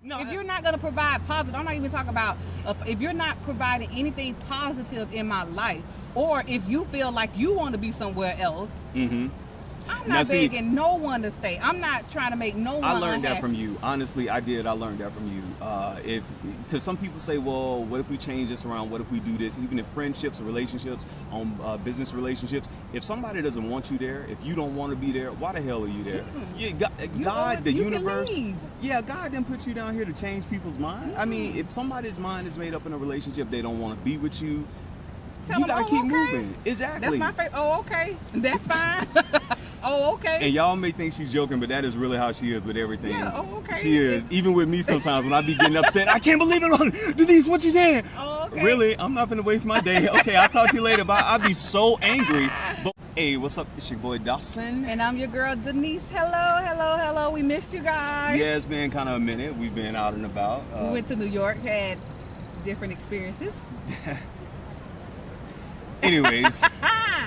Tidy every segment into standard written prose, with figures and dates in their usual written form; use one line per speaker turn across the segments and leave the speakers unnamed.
No,
if you're not going to provide positive, I'm not even talking about if you're not providing anything positive in my life, or if you feel like you want to be somewhere else, I'm not begging no one to stay. I'm not trying to make no one
I learned
unhappy.
that from you. Honestly, I did. I learned that from you. Because some people say, well, what if we change this around? What if we do this? Even in friendships or relationships, on business relationships, if somebody doesn't want you there, if you don't want to be there, why the hell are you there? God, the universe. Yeah, God didn't put you down here to change people's mind. I mean, if somebody's mind is made up in a relationship, they don't want to be with you. You gotta keep moving. Exactly.
That's my favorite. Oh, okay. That's fine. Oh, okay.
And y'all may think she's joking, but that is really how she is with everything.
Yeah, oh, okay.
She is. Even with me sometimes when I be getting upset, I can't believe it. Denise, what you saying?
Oh, okay.
Really? I'm not gonna waste my day. Okay, I'll talk to you later. But I'll be so angry. But, hey, what's up? It's your boy Dawson.
And I'm your girl Denise. Hello, hello, hello. We missed you guys.
Yeah, it's been kind of a minute. We've been out and about.
We went to New York, had different experiences.
Anyways,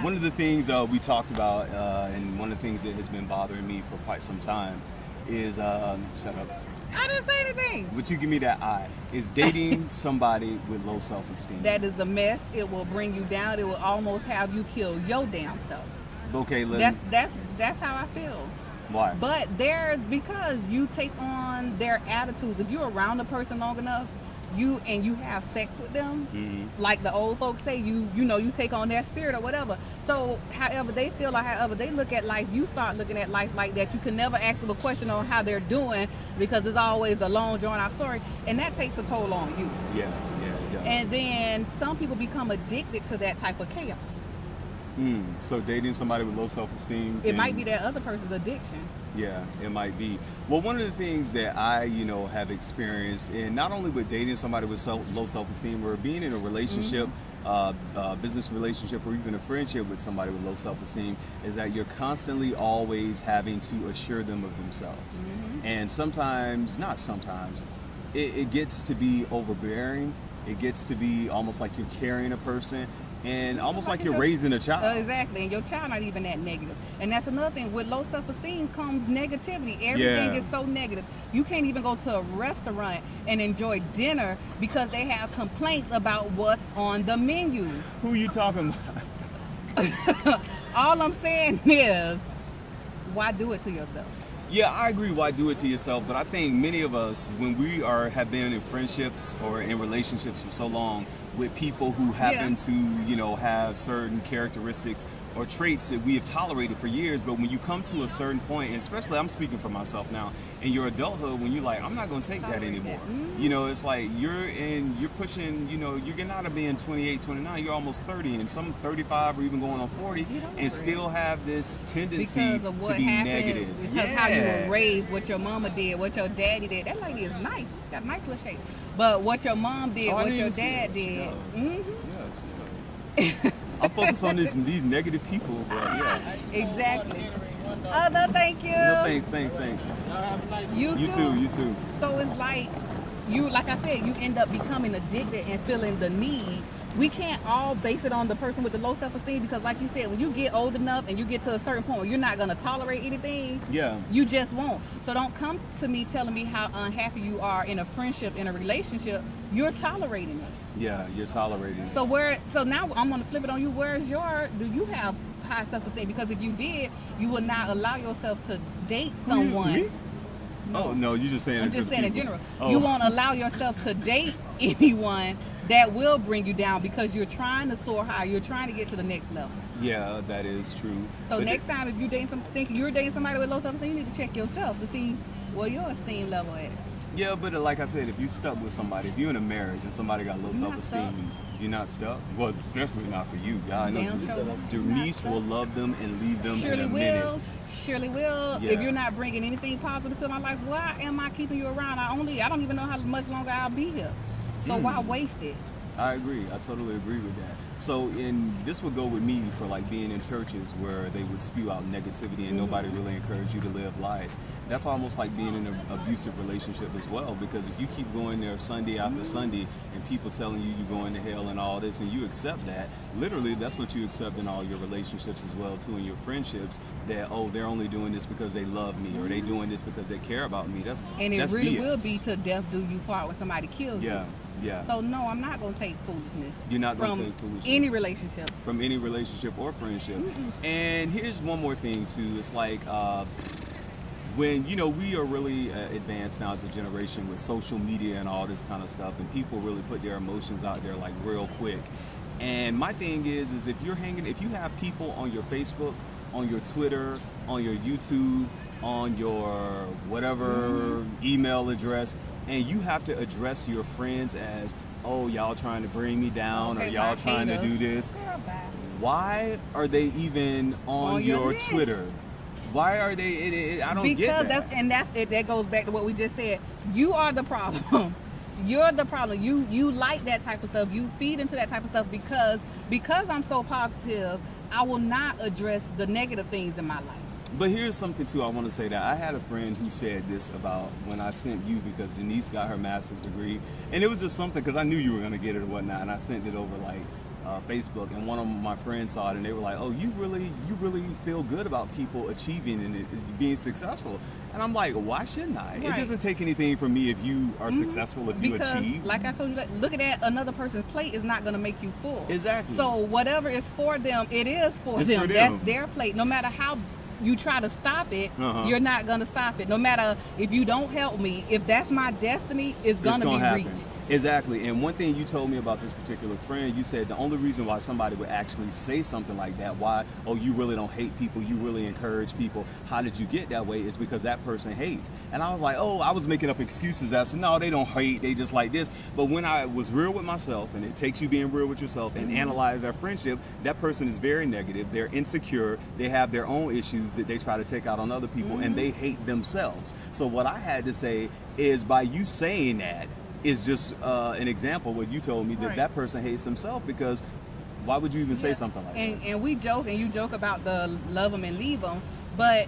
one of the things we talked about, and one of the things that has been bothering me for quite some time is, shut up.
I didn't say anything.
But you give me that eye. Is dating somebody with low self-esteem.
That is a mess. It will bring you down. It will almost have you kill your damn self.
Okay,
that's how I feel.
Why?
But because you take on their attitudes. If you're around a person long enough, you have sex with them, like the old folks say, you take on their spirit or whatever. So however they feel, or however they look at life, you start looking at life like that. You can never ask them a question on how they're doing, because it's always a long drawn out story, and that takes a toll on you.
Yeah, it does.
And then some people become addicted to that type of chaos.
So dating somebody with low self-esteem,
It might be that other person's addiction.
Yeah, it might be. Well, one of the things that I, have experienced, and not only with dating somebody with low self-esteem, or being in a relationship, business relationship, or even a friendship with somebody with low self-esteem, is that you're constantly always having to assure them of themselves. And sometimes, not sometimes, it gets to be overbearing. It gets to be almost like you're carrying a person. And almost like you're raising a child.
Exactly, and your child not even that negative. And that's another thing. With low self-esteem comes negativity. Everything is so negative. You can't even go to a restaurant and enjoy dinner because they have complaints about what's on the menu.
Who you talking about?
All I'm saying is, why do it to yourself?
Yeah, I agree. Why do it to yourself? But I think many of us, when we have been in friendships or in relationships for so long with people who happen to, have certain characteristics or traits that we have tolerated for years, but when you come to a certain point, and especially I'm speaking for myself now, in your adulthood, when you're like, I'm not going to take that anymore. It's like you're pushing, you're getting out of being 28, 29, you're almost 30, and some 35 or even going on 40, and still have this tendency
because of what
to be
happened,
negative.
Because how you were raised, what your mama did, what your daddy did. That lady is nice. She's got a nice little shape. But what your mom did, what your dad did.
I focus on these negative people, but yeah.
Exactly. Oh, no, thank you.
No, thanks.
You
too.
So it's like I said, you end up becoming addicted and feeling the need. We can't all base it on the person with the low self-esteem, because like you said, when you get old enough and you get to a certain point where you're not going to tolerate anything, you just won't. So don't come to me telling me how unhappy you are in a friendship, in a relationship. You're tolerating it.
Yeah, you're tolerating it.
So now I'm going to flip it on you. Do you have high self-esteem? Because if you did, you would not allow yourself to date someone.
Me? No. Oh, no, you're just saying
I'm just saying in general.
Oh.
You won't allow yourself to date anyone that will bring you down, because you're trying to soar high. You're trying to get to the next level.
Yeah, that is true.
So next time, if you think you're dating somebody with low self-esteem, you need to check yourself to see where your esteem level is.
Yeah, but like I said, if you stuck with somebody, if you're in a marriage and somebody got low self-esteem, you're not stuck. Well, especially not for you. God, I know Denise will love them and leave them in a minute.
Surely will.
Yeah.
If you're not bringing anything positive to my life, why am I keeping you around? I don't even know how much longer I'll be here. So why waste it?
I agree. I totally agree with that. So, this would go with me for like being in churches where they would spew out negativity and nobody really encouraged you to live life. that's almost like being in an abusive relationship as well, because if you keep going there Sunday after Sunday and people telling you you're going to hell and all this and you accept that, literally that's what you accept in all your relationships as well too, in your friendships, that oh, they're only doing this because they love me or they doing this because they care about me. That's
really
BS.
will be to death do you part when somebody kills you.
Yeah.
So no, I'm not gonna take foolishness.
You're not gonna take
from
foolishness
any relationship.
From any relationship or friendship. And here's one more thing too. It's like when we are really advanced now as a generation with social media and all this kind of stuff, and people really put their emotions out there like real quick. And my thing is if you have people on your Facebook, on your Twitter, on your YouTube, on your whatever email address, and you have to address your friends as, oh, y'all trying to bring me down, or y'all trying to do this. Why are they even on your Twitter? Why are they? I don't get that.
That goes back to what we just said. You are the problem. You're the problem. You like that type of stuff. You feed into that type of stuff because I'm so positive. I will not address the negative things in my life.
But here's something too. I want to say that I had a friend who said this about when I sent you, because Denise got her master's degree, and it was just something because I knew you were going to get it or whatnot, and I sent it over like Facebook, and one of my friends saw it and they were like, oh, you really feel good about people achieving and being successful. And I'm like, why shouldn't I? Right. It doesn't take anything from me if you are successful, if you achieve.
Like I told you, looking at another person's plate is not going to make you full.
Exactly.
So whatever is for them, it is for them. That's their plate. No matter how you try to stop it, you're not going to stop it. No matter if you don't help me, if that's my destiny, it's going to be reached.
Exactly. And one thing you told me about this particular friend, you said the only reason why somebody would actually say something like that, why, oh, you really don't hate people, you really encourage people, how did you get that way, is because that person hates. And I was like, oh, I was making up excuses as to, no, they don't hate, they just like this. But when I was real with myself, and it takes you being real with yourself and analyze our friendship, that person is very negative, they're insecure, they have their own issues that they try to take out on other people, and they hate themselves. So what I had to say is, by you saying that, is just an example what you told me, that that person hates himself, because why would you even say something like that?
And we joke, and you joke about the love them and leave them, but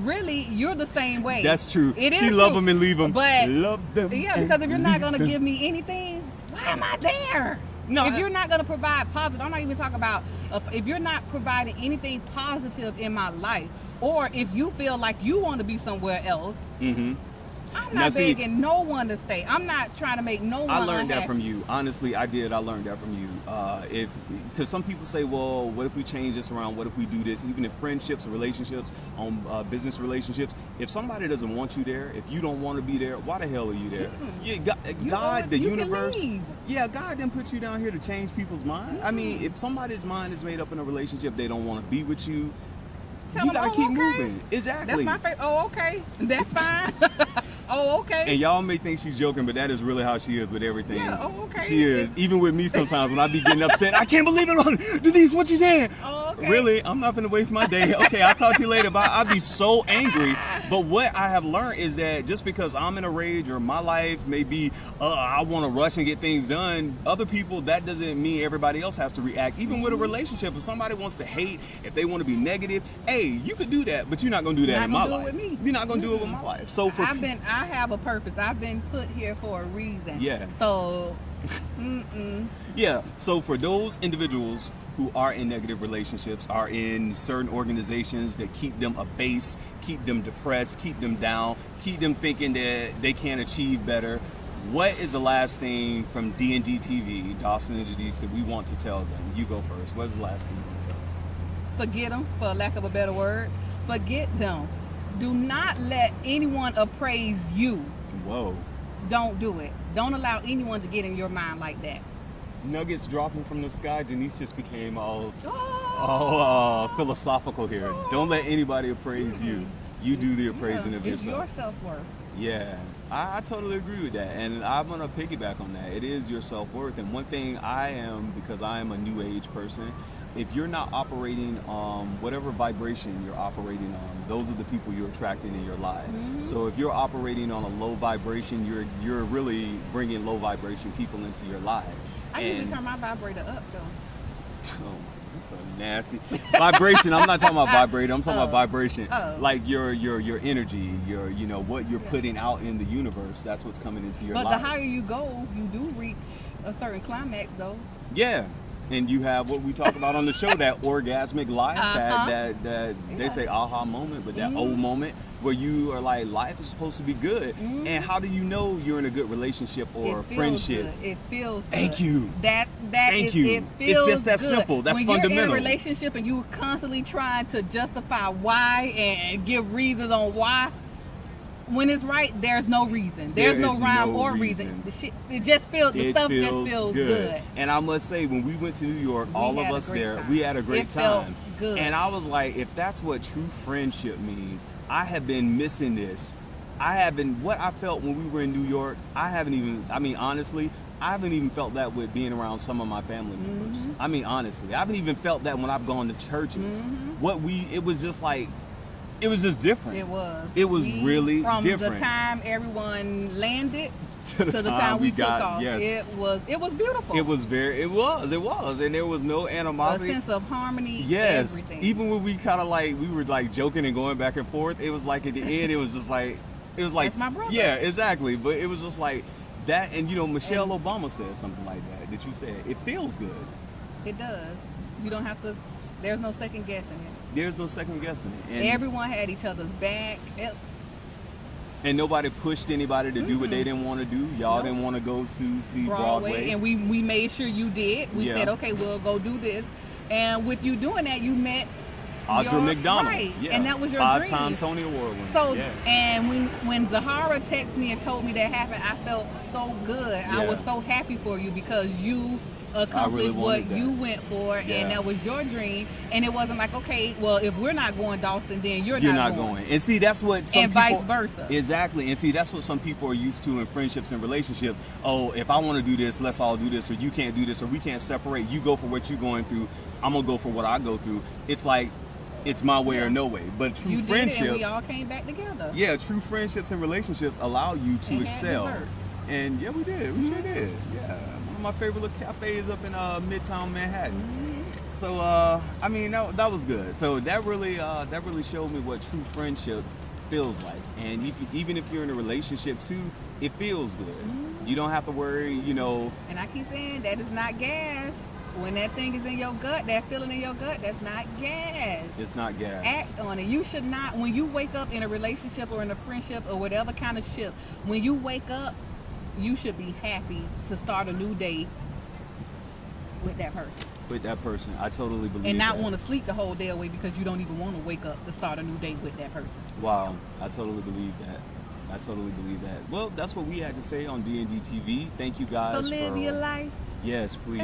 really you're the same way.
That's true.
It is
she love them and leave them,
but
love them.
Yeah, because if you're not going to give me anything, why am I there? No, if you're not going to provide positive, I'm not even talking about if you're not providing anything positive in my life, or if you feel like you want to be somewhere else, I'm not begging no one to stay. I'm not trying to make no one
I learned
unhappy.
that from you. Honestly, I did. I learned that from you. Because some people say, well, what if we change this around? What if we do this? Even in friendships, relationships, on business relationships, if somebody doesn't want you there, if you don't want to be there, why the hell are you there? God, the universe. Yeah, God didn't put you down here to change people's mind. I mean, if somebody's mind is made up in a relationship, they don't want to be with you. You gotta keep moving. Exactly.
That's my favorite. Oh, okay. That's fine. Oh, okay.
And y'all may think she's joking, but that is really how she is with everything.
Yeah, oh, okay.
She is. Even with me sometimes when I be getting upset, I can't believe it. Denise, what you saying?
Oh, okay.
Really? I'm not gonna waste my day. Okay, I'll talk to you later. But I'll be so angry. But what I have learned is that just because I'm in a rage or my life may be, I want to rush and get things done, other people, that doesn't mean everybody else has to react. Even with a relationship, if somebody wants to hate, if they want to be negative, hey, you could do that, but you're not gonna do that in my life. You're not gonna do it with my life. So
I have a purpose. I've been put here for a reason.
Yeah.
So,
yeah. So for those individuals who are in negative relationships, are in certain organizations that keep them abased, keep them depressed, keep them down, keep them thinking that they can't achieve better, what is the last thing from D&D TV, Dawson and Denise, that we want to tell them? You go first. What is the last thing you want to tell them?
Forget them, for lack of a better word. Forget them. Do not let anyone appraise you.
Whoa.
Don't do it. Don't allow anyone to get in your mind like that.
Nuggets dropping from the sky. Denise just became all philosophical here. Don't let anybody appraise you. You do the appraising of yourself.
It's your self-worth.
Yeah, I totally agree with that. And I'm going to piggyback on that. It is your self-worth. And one thing I am, because I am a new age person, if you're not operating whatever vibration you're operating on, those are the people you're attracting in your life. So if you're operating on a low vibration, you're really bringing low vibration people into your life.
I usually turn my vibrator up though.
so nasty. Vibration. I'm not talking about vibrator. I'm talking about vibration.
Oh.
Like your energy, you know what you're putting out in the universe. That's what's coming into your life.
But the higher you go, you do reach a certain climax, though.
Yeah. And you have what we talk about on the show, that orgasmic life, that they say aha moment, but that old moment where you are like, life is supposed to be good. And how do you know you're in a good relationship or friendship?
Good. It feels good.
Thank you.
Thank you. It feels
it's just that
good.
simple. That's
when
fundamental.
You're in a relationship and you're constantly trying to justify why and give reasons on why. When it's right, there's no reason. There's no rhyme or reason. The shit, it just feels. The stuff just feels good.
And I must say, when we went to New York, all of us there, we had a great time.
Felt good.
And I was like, if that's what true friendship means, I have been missing this. What I felt when we were in New York, honestly, I haven't even felt that with being around some of my family members. I mean, honestly, I haven't even felt that when I've gone to churches. It was just like, it was just different.
It was.
It was really
from
different.
From the time everyone landed
to the time we
took
got
off.
Yes.
It was beautiful.
It was, and there was no animosity.
A sense of harmony.
Yes.
Everything.
Even when we were like joking and going back and forth, it was like at the end, it was like
that's my brother.
Yeah, exactly. But it was just like that, and Michelle Obama said something like that you said. It feels good.
It does. You don't have to. There's no second guessing it.
There's no second guessing it. And
everyone had each other's back.
And nobody pushed anybody to do what they didn't want to do. Y'all didn't want to go to see Broadway.
And we made sure you did. We said, okay, we'll go do this. And with you doing that, you met
Audra McDonald.
Right.
Yeah.
And that was your dream.
5-time Tony Award winner.
So, and when Zahara texted me and told me that happened, I felt so good. Yeah. I was so happy for you because you accomplished what you went for, and that was your dream. And it wasn't like, okay, well, if we're not going, Dawson, then you're not going.
And see, that's what some
and
people,
vice versa.
Exactly. And see, that's what some people are used to in friendships and relationships. Oh, if I want to do this, let's all do this, or you can't do this, or we can't separate. You go for what you're going through. I'm gonna go for what I go through. It's like, it's my way or no way. But true friendship,
did it and we all came back together.
Yeah, true friendships and relationships allow you to excel. And yeah, we did. We sure did. Yeah. My favorite little cafes up in Midtown Manhattan. So that was good. So that really showed me what true friendship feels like. And even if you're in a relationship too, it feels good. You don't have to worry,
And I keep saying that is not gas. When that thing is in your gut, that feeling in your gut, that's not gas.
It's not gas.
Act on it. You should not, when you wake up in a relationship or in a friendship or whatever kind of ship, when you wake up, you should be happy to start a new day with that person.
With that person. I totally believe that.
And not want to sleep the whole day away because you don't even want to wake up to start a new day with that person.
Wow. I totally believe that. Well, that's what we had to say on D&D TV. Thank you guys
for live your life.
Yes, please.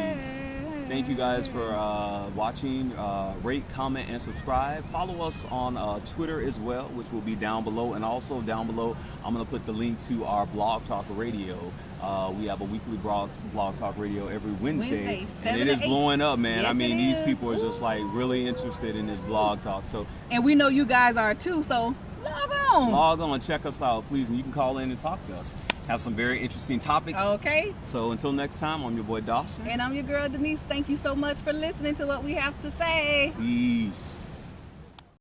Thank you guys for watching. Rate, comment, and subscribe. Follow us on Twitter as well, which will be down below. And also down below, I'm going to put the link to our Blog Talk Radio. We have a weekly blog talk radio every Wednesday, and it is blowing up, man.
Yes,
these people are just like really interested in this blog talk. So,
and we know you guys are too. So log on,
check us out, please, and you can call in and talk to us. Have some very interesting topics.
Okay.
So until next time, I'm your boy Dawson,
and I'm your girl Denise. Thank you so much for listening to what we have to say.
Peace.